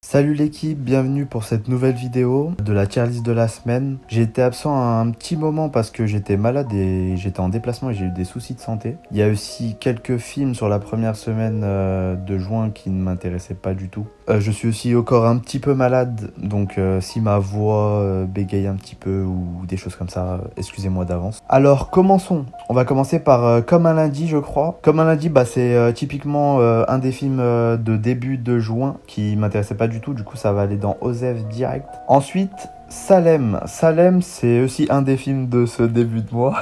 Salut l'équipe, bienvenue pour cette nouvelle vidéo de la tier list de la semaine. J'ai été absent un petit moment parce que j'étais malade et j'étais en déplacement et j'ai eu des soucis de santé. Il y a aussi quelques films sur la première semaine de juin qui ne m'intéressaient pas du tout. Je suis aussi encore un petit peu malade, donc si ma voix bégaye un petit peu ou des choses comme ça, excusez-moi d'avance. Alors commençons. On va commencer par Comme un lundi, je crois. Comme un lundi, c'est typiquement un des films de début de juin qui m'intéressait pas du tout. Du coup, ça va aller dans Osef direct. Ensuite, Salem. Salem, c'est aussi un des films de ce début de mois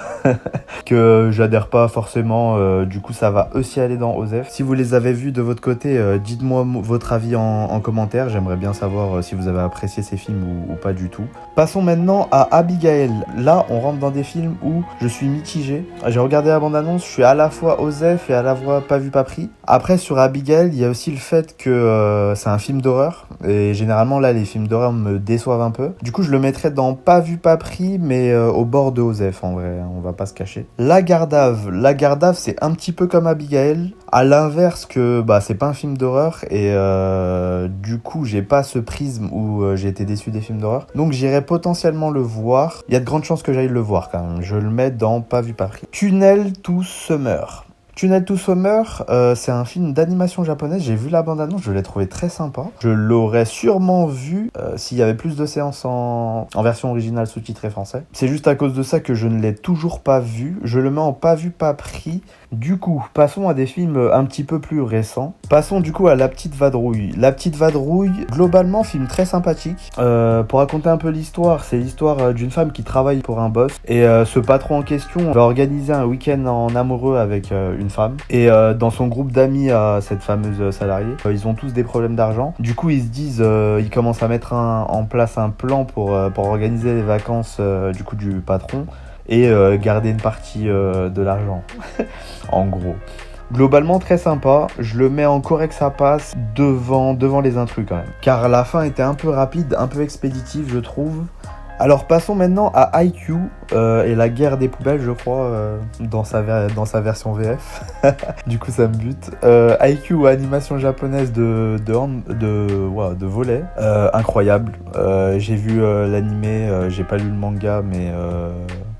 que j'adhère pas forcément. Du coup, ça va aussi aller dans Osef. Si vous les avez vus de votre côté, dites-moi votre avis en commentaire. J'aimerais bien savoir si vous avez apprécié ces films ou pas du tout. Passons maintenant à Abigail. Là, on rentre dans des films où je suis mitigé. J'ai regardé la bande-annonce, je suis à la fois Osef et à la fois pas vu pas pris. Après, sur Abigail, il y a aussi le fait que c'est un film d'horreur. Et généralement, là, les films d'horreur me déçoivent un peu. Du coup, je le mettrais dans pas vu pas pris, mais au bord de Osef, en vrai. On va pas se cacher. La Gardave. La Gardave, c'est un petit peu comme Abigail. À l'inverse que c'est pas un film d'horreur. Et du coup, j'ai pas ce prisme où j'ai été déçu des films d'horreur. Donc, j'irai potentiellement le voir. Il y a de grandes chances que j'aille le voir quand même. Je le mets dans pas vu pas pris. Tunnel to Summer. Tunnel to Summer, c'est un film d'animation japonaise. J'ai vu la bande-annonce, je l'ai trouvé très sympa. Je l'aurais sûrement vu s'il y avait plus de séances en version originale sous-titrée français. C'est juste à cause de ça que je ne l'ai toujours pas vu. Je le mets en pas vu pas pris. Du coup, passons à des films un petit peu plus récents. Passons du coup à La Petite Vadrouille. La Petite Vadrouille, globalement, film très sympathique. Pour raconter un peu l'histoire, c'est l'histoire d'une femme qui travaille pour un boss. Et ce patron en question va organiser un week-end en amoureux avec une femme. Et dans son groupe d'amis à cette fameuse salariée, ils ont tous des problèmes d'argent. Du coup, ils se disent, ils commencent à mettre en place un plan pour organiser les vacances du coup du patron. Et garder une partie de l'argent, en gros. Globalement, très sympa. Je le mets en correct, ça passe devant les intrus quand même. Car la fin était un peu rapide, un peu expéditive, je trouve. Alors passons maintenant à IQ et la guerre des poubelles, je crois, dans sa version VF. Du coup, ça me bute. IQ, animation japonaise de volley, incroyable. J'ai vu l'animé, j'ai pas lu le manga,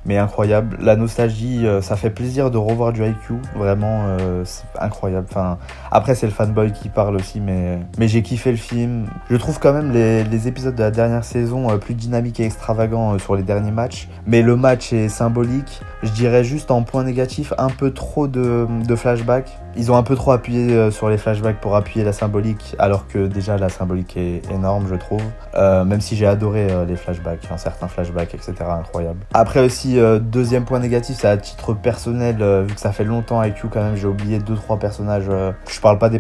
mais incroyable. La nostalgie, ça fait plaisir de revoir du IQ. Vraiment, c'est incroyable. Enfin, après, c'est le fanboy qui parle aussi, mais j'ai kiffé le film. Je trouve quand même les épisodes de la dernière saison plus dynamiques et extravagants sur les derniers matchs. Mais le match est symbolique. Je dirais juste en point négatif, un peu trop de flashbacks. Ils ont un peu trop appuyé sur les flashbacks pour appuyer la symbolique, alors que déjà la symbolique est énorme, je trouve. Même si j'ai adoré les flashbacks, certains flashbacks, etc. Incroyable. Après aussi, deuxième point négatif, c'est à titre personnel, vu que ça fait longtemps IQ quand même, j'ai oublié 2-3 personnages. Je parle pas des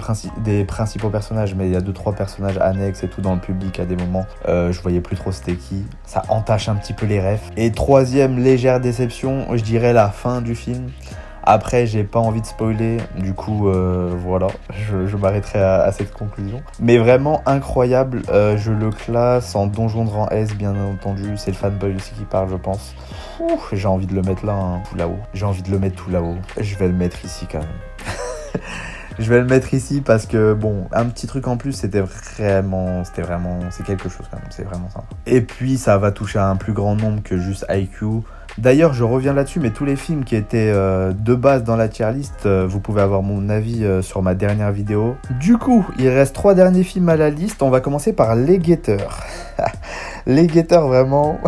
principaux personnages, mais il y a 2-3 personnages annexes et tout dans le public à des moments. Je voyais plus trop c'était qui. Ça entache un petit peu les refs. Et troisième légère déception, je dirais la fin du film. Après, j'ai pas envie de spoiler, du coup, voilà, je m'arrêterai à cette conclusion. Mais vraiment incroyable, je le classe en donjon de rang S, bien entendu. C'est le fanboy aussi qui parle, je pense. J'ai envie de le mettre là, tout là-haut. J'ai envie de le mettre tout là-haut. Je vais le mettre ici quand même. Je vais le mettre ici parce que, bon, un petit truc en plus, c'est quelque chose quand même, c'est vraiment sympa. Et puis, ça va toucher à un plus grand nombre que juste IQ. D'ailleurs, je reviens là-dessus, mais tous les films qui étaient de base dans la tier list, vous pouvez avoir mon avis sur ma dernière vidéo. Du coup, il reste 3 derniers films à la liste. On va commencer par Les Guetteurs. Les Guetteurs, vraiment...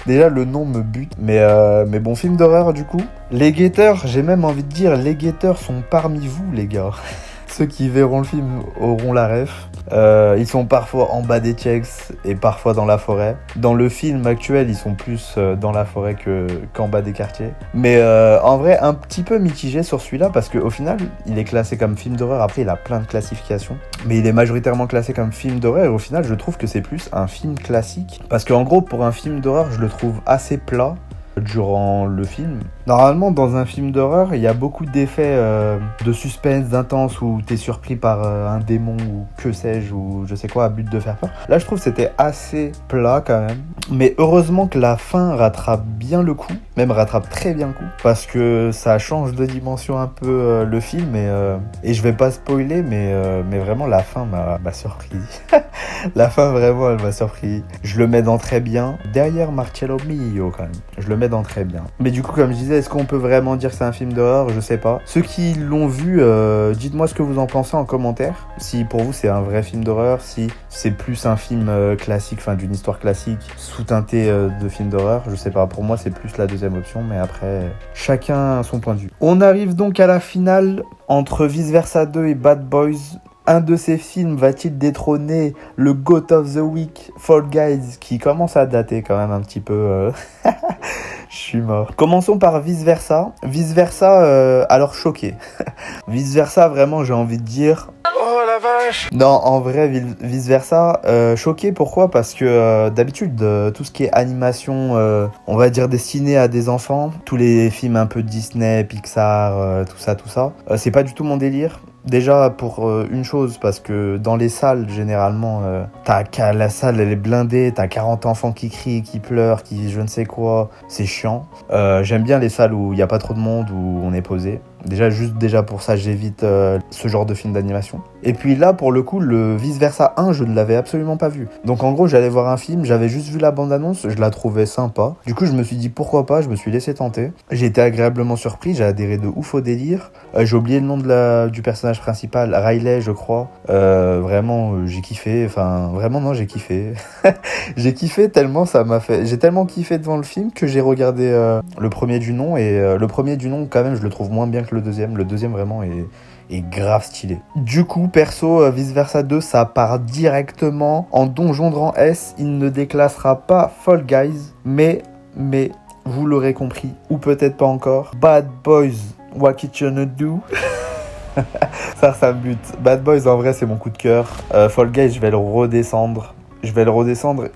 Déjà, le nom me bute, mais bon, film d'horreur, du coup. Les Guetteurs, j'ai même envie de dire, les Guetteurs sont parmi vous, les gars. Ceux qui verront le film auront la ref. Ils sont parfois en bas des checks et parfois dans la forêt. Dans le film actuel, ils sont plus dans la forêt qu'en bas des quartiers. Mais en vrai, un petit peu mitigé sur celui-là parce qu'au final, il est classé comme film d'horreur. Après, il a plein de classifications. Mais il est majoritairement classé comme film d'horreur et au final, je trouve que c'est plus un film classique. Parce qu'en gros, pour un film d'horreur, je le trouve assez plat. durant le film. Normalement, dans un film d'horreur, il y a beaucoup d'effets de suspense, d'intense, où t'es surpris par un démon ou que sais-je, ou je sais quoi, à but de faire peur. Là, je trouve que c'était assez plat quand même. Mais heureusement que la fin rattrape bien le coup, même rattrape très bien le coup, parce que ça change de dimension un peu le film, et je vais pas spoiler, mais vraiment la fin m'a surpris. La fin, vraiment, elle m'a surpris. Je le mets dans très bien, derrière Marcello Mio quand même. Je le mets dans très bien. Mais du coup, comme je disais, est-ce qu'on peut vraiment dire que c'est un film d'horreur? Je sais pas. Ceux qui l'ont vu, dites-moi ce que vous en pensez en commentaire. Si pour vous c'est un vrai film d'horreur, si c'est plus un film classique, enfin d'une histoire classique, sous-teinté de film d'horreur, je sais pas. Pour moi, c'est plus la deuxième option, mais après, chacun a son point de vue. On arrive donc à la finale entre Vice Versa 2 et Bad Boys. Un de ces films va-t-il détrôner le GOAT of the Week, Fall Guys, qui commence à dater quand même un petit peu. Je suis mort. Commençons par Vice Versa. Vice Versa, alors choqué. Vice Versa, vraiment, j'ai envie de dire... Oh la vache! Non, en vrai, Vice Versa, choqué, pourquoi? Parce que d'habitude, tout ce qui est animation, on va dire destinée à des enfants, tous les films un peu Disney, Pixar, tout ça, c'est pas du tout mon délire. Déjà pour une chose, parce que dans les salles, généralement, la salle elle est blindée, t'as 40 enfants qui crient, qui pleurent, qui je ne sais quoi, c'est chiant. J'aime bien les salles où il n'y a pas trop de monde, où on est posé. Déjà pour ça, j'évite ce genre de film d'animation. Et puis là, pour le coup, le Vice Versa 1, je ne l'avais absolument pas vu. Donc en gros, j'allais voir un film, j'avais juste vu la bande-annonce, je la trouvais sympa. Du coup, je me suis dit pourquoi pas, je me suis laissé tenter. J'ai été agréablement surpris, j'ai adhéré de ouf au délire. J'ai oublié le nom du personnage principal, Riley, je crois. Vraiment, j'ai kiffé. Enfin, vraiment, non, j'ai kiffé. J'ai kiffé tellement ça m'a fait... J'ai tellement kiffé devant le film que j'ai regardé le premier du nom. Et le premier du nom, quand même, je le trouve moins bien que le deuxième. Le deuxième, vraiment, est grave stylé. Du coup, perso, Vice Versa 2, ça part directement en Donjon Grand S. Il ne déclassera pas Fall Guys, mais, vous l'aurez compris, ou peut-être pas encore, Bad Boys, What You Gonna Do? Ça me bute. Bad Boys, en vrai, c'est mon coup de cœur. Fall Guys, je vais le redescendre.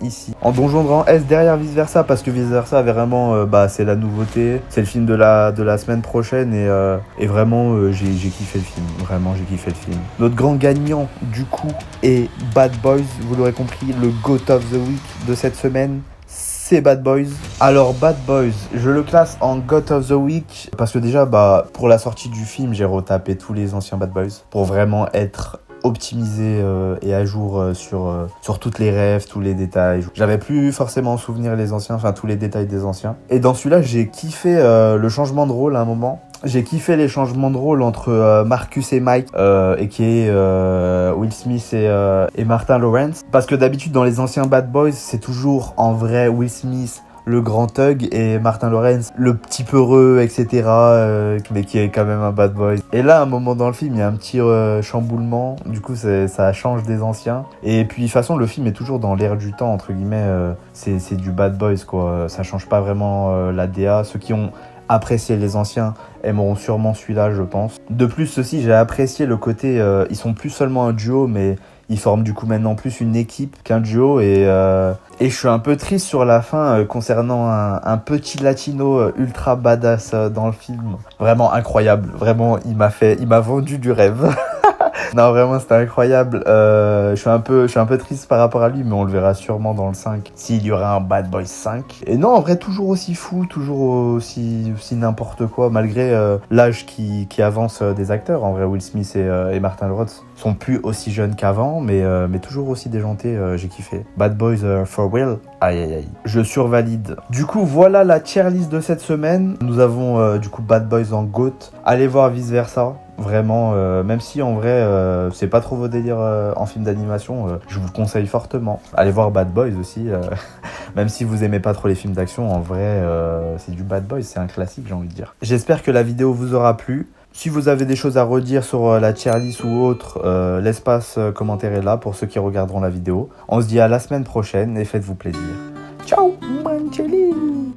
Ici. En Donjon Grand S derrière Vice Versa, parce que Vice Versa, vraiment, c'est la nouveauté. C'est le film de la semaine prochaine et vraiment, j'ai kiffé le film. Vraiment, j'ai kiffé le film. Notre grand gagnant, du coup, est Bad Boys. Vous l'aurez compris, le GOAT of the Week de cette semaine. C'est Bad Boys. Alors Bad Boys, je le classe en GOAT of the Week parce que déjà, pour la sortie du film, j'ai retapé tous les anciens Bad Boys pour vraiment être optimisé et à jour sur toutes les rêves, tous les détails. J'avais plus forcément en souvenir les anciens, enfin tous les détails des anciens. Et dans celui-là, j'ai kiffé le changement de rôle à un moment. J'ai kiffé les changements de rôle entre Marcus et Mike, et qui est Will Smith et Martin Lawrence. Parce que d'habitude, dans les anciens Bad Boys, c'est toujours en vrai Will Smith, le grand thug, et Martin Lawrence, le petit peureux, etc., mais qui est quand même un bad boy. Et là, à un moment dans le film, il y a un petit chamboulement, du coup ça change des anciens. Et puis de toute façon, le film est toujours dans l'air du temps, entre guillemets, c'est du bad boys, quoi. Ça change pas vraiment la DA. Ceux qui ont apprécié les anciens aimeront sûrement celui-là, je pense. De plus, ceci, j'ai apprécié le côté, ils sont plus seulement un duo, mais ils forment du coup maintenant plus une équipe qu'un duo, et je suis un peu triste sur la fin concernant un petit latino ultra badass dans le film. Vraiment incroyable, vraiment il m'a vendu du rêve. Non, vraiment, c'était incroyable. Je suis un peu triste par rapport à lui, mais on le verra sûrement dans le 5, s'il y aura un Bad Boys 5. Et non, en vrai, toujours aussi fou, toujours aussi n'importe quoi, malgré l'âge qui avance des acteurs. En vrai, Will Smith et Martin Lawrence sont plus aussi jeunes qu'avant, mais toujours aussi déjantés. J'ai kiffé. Bad Boys for real. Aïe aïe aïe. Je survalide. Du coup, voilà la tier list de cette semaine. Nous avons du coup Bad Boys en GOAT. Allez voir Vice Versa. Vraiment, même si en vrai c'est pas trop vos délires en film d'animation, je vous le conseille fortement. Allez voir Bad Boys aussi, même si vous aimez pas trop les films d'action, en vrai c'est du Bad Boys, c'est un classique, j'ai envie de dire. J'espère que la vidéo vous aura plu. Si vous avez des choses à redire sur la tier list ou autre, l'espace commentaire est là pour ceux qui regarderont la vidéo. On se dit à la semaine prochaine et faites-vous plaisir. Ciao, Mancheli.